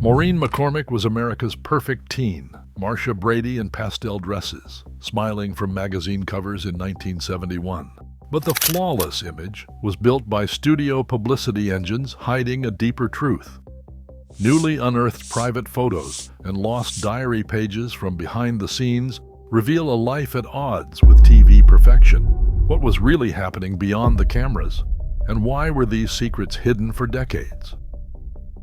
Maureen McCormick was America's perfect teen, Marcia Brady in pastel dresses, smiling from magazine covers in 1971. But the flawless image was built by studio publicity engines hiding a deeper truth. Newly unearthed private photos and lost diary pages from behind the scenes reveal a life at odds with TV perfection. What was really happening beyond the cameras? And why were these secrets hidden for decades?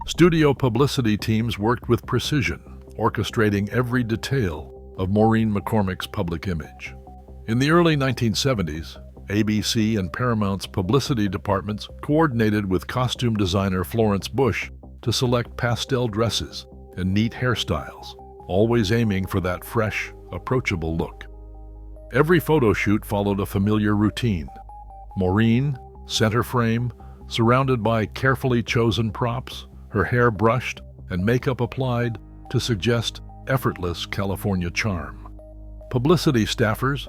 Studio publicity teams worked with precision, orchestrating every detail of Maureen McCormick's public image. In the early 1970s, ABC and Paramount's publicity departments coordinated with costume designer Florence Bush to select pastel dresses and neat hairstyles, always aiming for that fresh, approachable look. Every photo shoot followed a familiar routine. Maureen, center frame, surrounded by carefully chosen props, her hair brushed and makeup applied to suggest effortless California charm. Publicity staffers,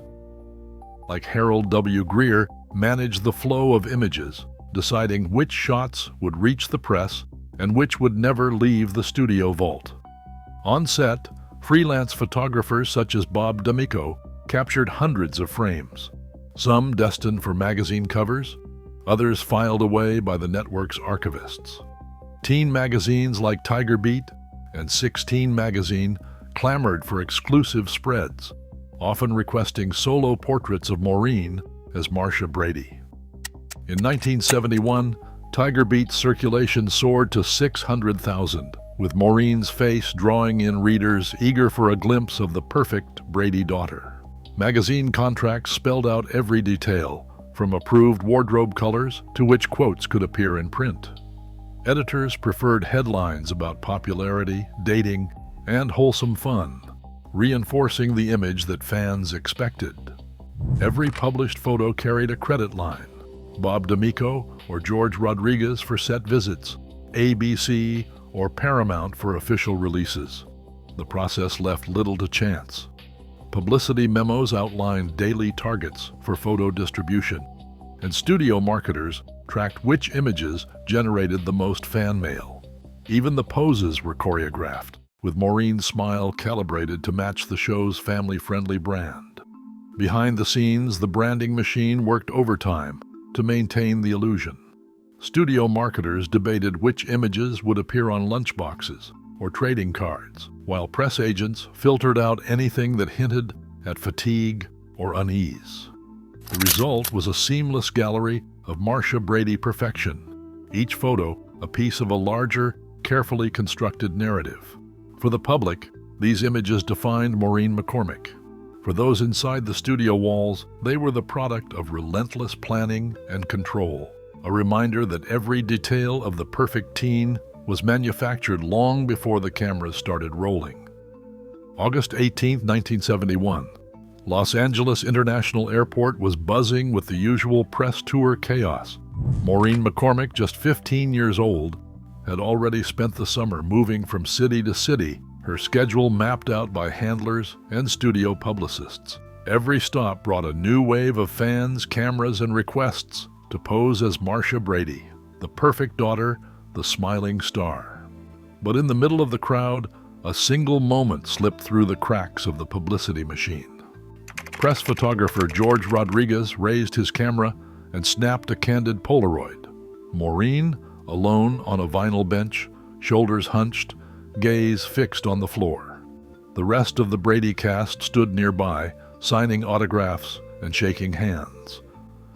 like Harold W. Greer, managed the flow of images, deciding which shots would reach the press and which would never leave the studio vault. On set, freelance photographers such as Bob D'Amico captured hundreds of frames, some destined for magazine covers, others filed away by the network's archivists. Teen magazines like Tiger Beat and 16 magazine clamored for exclusive spreads, often requesting solo portraits of Maureen as Marcia Brady. In 1971, Tiger Beat's circulation soared to 600,000, with Maureen's face drawing in readers eager for a glimpse of the perfect Brady daughter. Magazine contracts spelled out every detail, from approved wardrobe colors to which quotes could appear in print. Editors preferred headlines about popularity, dating, and wholesome fun, reinforcing the image that fans expected. Every published photo carried a credit line: Bob D'Amico or George Rodriguez for set visits, ABC or Paramount for official releases. The process left little to chance. Publicity memos outlined daily targets for photo distribution, and studio marketers tracked which images generated the most fan mail. Even the poses were choreographed, with Maureen's smile calibrated to match the show's family-friendly brand. Behind the scenes, the branding machine worked overtime to maintain the illusion. Studio marketers debated which images would appear on lunchboxes or trading cards, while press agents filtered out anything that hinted at fatigue or unease. The result was a seamless gallery of Marcia Brady perfection, each photo a piece of a larger, carefully constructed narrative. For the public, these images defined Maureen McCormick. For those inside the studio walls, they were the product of relentless planning and control, a reminder that every detail of the perfect teen was manufactured long before the cameras started rolling. August 18, 1971. Los Angeles International Airport was buzzing with the usual press tour chaos. Maureen McCormick, just 15 years old, had already spent the summer moving from city to city, her schedule mapped out by handlers and studio publicists. Every stop brought a new wave of fans, cameras, and requests to pose as Marcia Brady, the perfect daughter, the smiling star. But in the middle of the crowd, a single moment slipped through the cracks of the publicity machine. Press photographer George Rodriguez raised his camera and snapped a candid Polaroid. Maureen, alone on a vinyl bench, shoulders hunched, gaze fixed on the floor. The rest of the Brady cast stood nearby, signing autographs and shaking hands.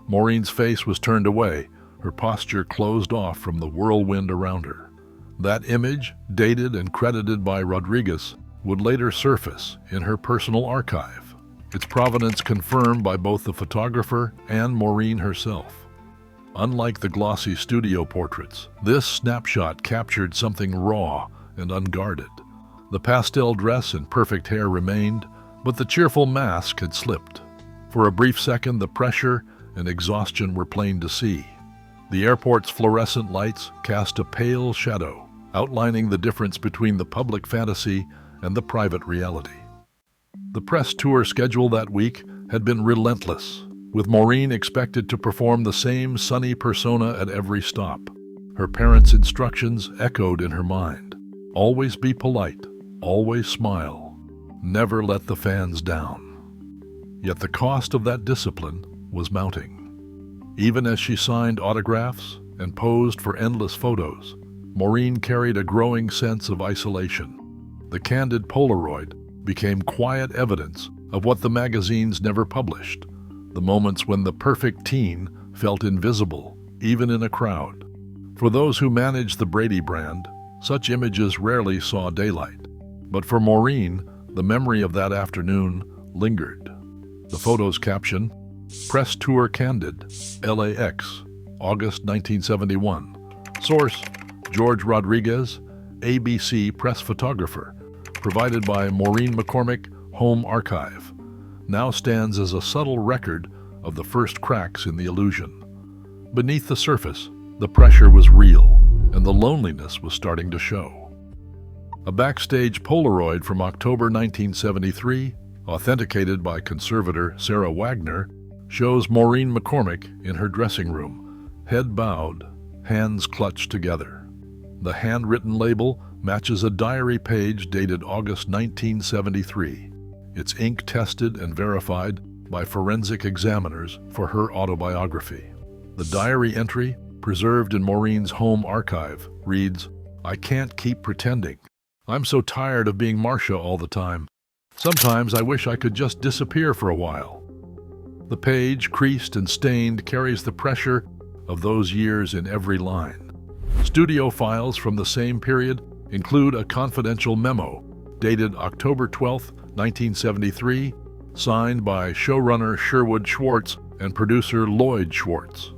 Maureen's face was turned away, her posture closed off from the whirlwind around her. That image, dated and credited by Rodriguez, would later surface in her personal archive, its provenance confirmed by both the photographer and Maureen herself. Unlike the glossy studio portraits, this snapshot captured something raw and unguarded. The pastel dress and perfect hair remained, but the cheerful mask had slipped. For a brief second, the pressure and exhaustion were plain to see. The airport's fluorescent lights cast a pale shadow, outlining the difference between the public fantasy and the private reality. The press tour schedule that week had been relentless, with Maureen expected to perform the same sunny persona at every stop. Her parents' instructions echoed in her mind. Always be polite, always smile, never let the fans down. Yet the cost of that discipline was mounting. Even as she signed autographs and posed for endless photos, Maureen carried a growing sense of isolation. The candid Polaroid became quiet evidence of what the magazines never published, the moments when the perfect teen felt invisible, even in a crowd. For those who managed the Brady brand, such images rarely saw daylight. But for Maureen, the memory of that afternoon lingered. The photo's caption, "Press Tour Candid, LAX, August 1971. Source, George Rodriguez, ABC press photographer, provided by Maureen McCormick, Home Archive, now stands as a subtle record of the first cracks in the illusion. Beneath the surface, the pressure was real, and the loneliness was starting to show. A backstage Polaroid from October 1973, authenticated by conservator Sarah Wagner, shows Maureen McCormick in her dressing room, head bowed, hands clutched together. The handwritten label matches a diary page dated August 1973. Its ink tested and verified by forensic examiners for her autobiography. The diary entry, preserved in Maureen's home archive, reads, "I can't keep pretending. I'm so tired of being Marcia all the time. Sometimes I wish I could just disappear for a while." The page, creased and stained, carries the pressure of those years in every line. Studio files from the same period include a confidential memo dated October 12, 1973, signed by showrunner Sherwood Schwartz and producer Lloyd Schwartz.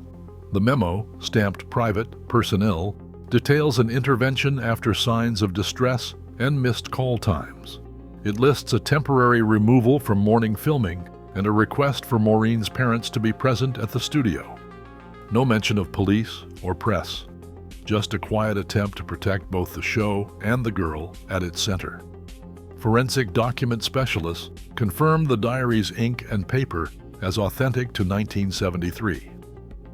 The memo, stamped private, personnel, details an intervention after signs of distress and missed call times. It lists a temporary removal from morning filming and a request for Maureen's parents to be present at the studio. No mention of police or press, just a quiet attempt to protect both the show and the girl at its center. Forensic document specialists confirmed the diary's ink and paper as authentic to 1973.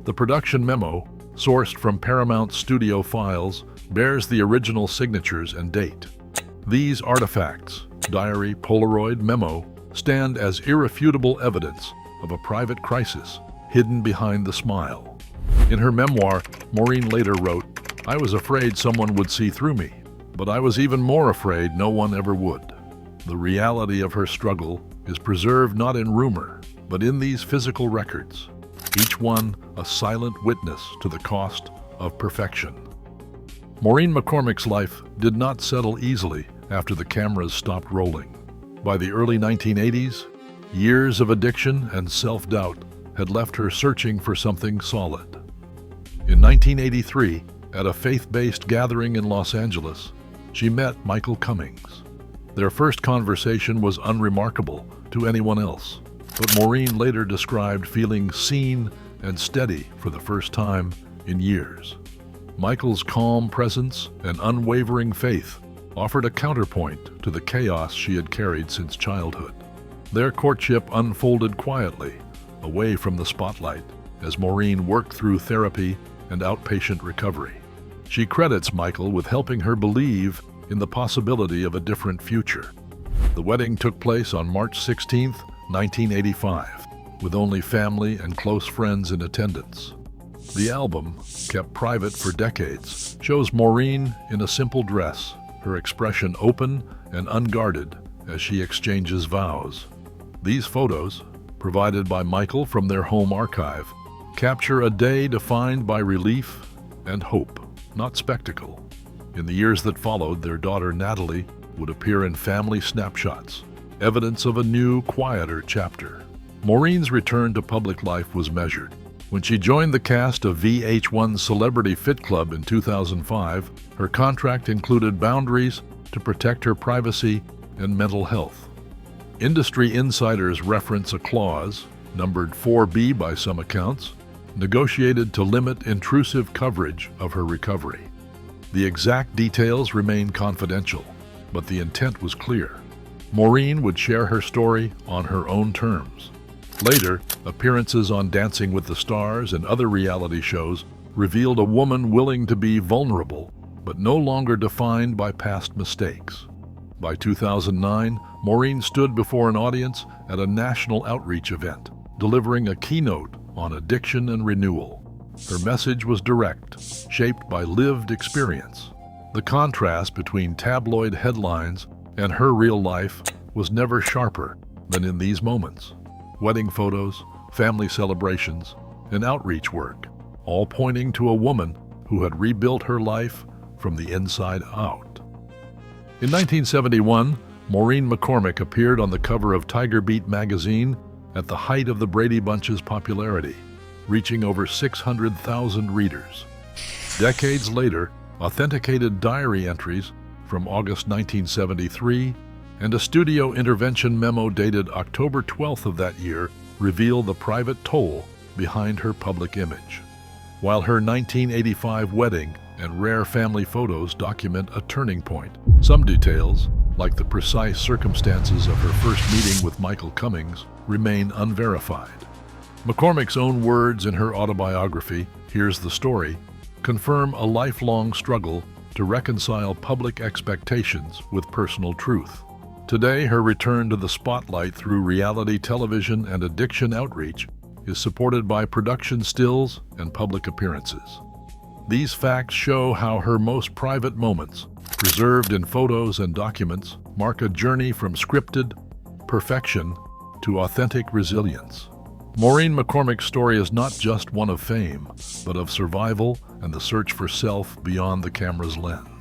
The production memo, sourced from Paramount studio files, bears the original signatures and date. These artifacts, diary, Polaroid, memo, stand as irrefutable evidence of a private crisis hidden behind the smile. In her memoir, Maureen later wrote, "I was afraid someone would see through me, but I was even more afraid no one ever would." The reality of her struggle is preserved not in rumor, but in these physical records, each one a silent witness to the cost of perfection. Maureen McCormick's life did not settle easily after the cameras stopped rolling. By the early 1980s, years of addiction and self-doubt had left her searching for something solid. In 1983, at a faith-based gathering in Los Angeles, she met Michael Cummings. Their first conversation was unremarkable to anyone else, but Maureen later described feeling seen and steady for the first time in years. Michael's calm presence and unwavering faith offered a counterpoint to the chaos she had carried since childhood. Their courtship unfolded quietly, away from the spotlight, as Maureen worked through therapy and outpatient recovery. She credits Michael with helping her believe in the possibility of a different future. The wedding took place on March 16, 1985, with only family and close friends in attendance. The album, kept private for decades, shows Maureen in a simple dress, her expression open and unguarded as she exchanges vows. These photos, provided by Michael from their home archive, capture a day defined by relief and hope, not spectacle. In the years that followed, their daughter Natalie would appear in family snapshots, evidence of a new, quieter chapter. Maureen's return to public life was measured. When she joined the cast of VH1's Celebrity Fit Club in 2005, her contract included boundaries to protect her privacy and mental health. Industry insiders reference a clause, numbered 4B by some accounts, negotiated to limit intrusive coverage of her recovery. The exact details remain confidential, but the intent was clear. Maureen would share her story on her own terms. Later, appearances on Dancing with the Stars and other reality shows revealed a woman willing to be vulnerable but no longer defined by past mistakes. By 2009, Maureen stood before an audience at a national outreach event, delivering a keynote on addiction and renewal. Her message was direct, shaped by lived experience. The contrast between tabloid headlines and her real life was never sharper than in these moments. Wedding photos, family celebrations, and outreach work, all pointing to a woman who had rebuilt her life from the inside out. In 1971, Maureen McCormick appeared on the cover of Tiger Beat magazine at the height of the Brady Bunch's popularity, reaching over 600,000 readers. Decades later, authenticated diary entries from August 1973 and a studio intervention memo dated October 12th of that year reveal the private toll behind her public image. While her 1985 wedding and rare family photos document a turning point, some details, like the precise circumstances of her first meeting with Michael Cummings, remain unverified. McCormick's own words in her autobiography, Here's the Story, confirm a lifelong struggle to reconcile public expectations with personal truth. Today, her return to the spotlight through reality television and addiction outreach is supported by production stills and public appearances. These facts show how her most private moments, preserved in photos and documents, mark a journey from scripted perfection to authentic resilience. Maureen McCormick's story is not just one of fame, but of survival and the search for self beyond the camera's lens.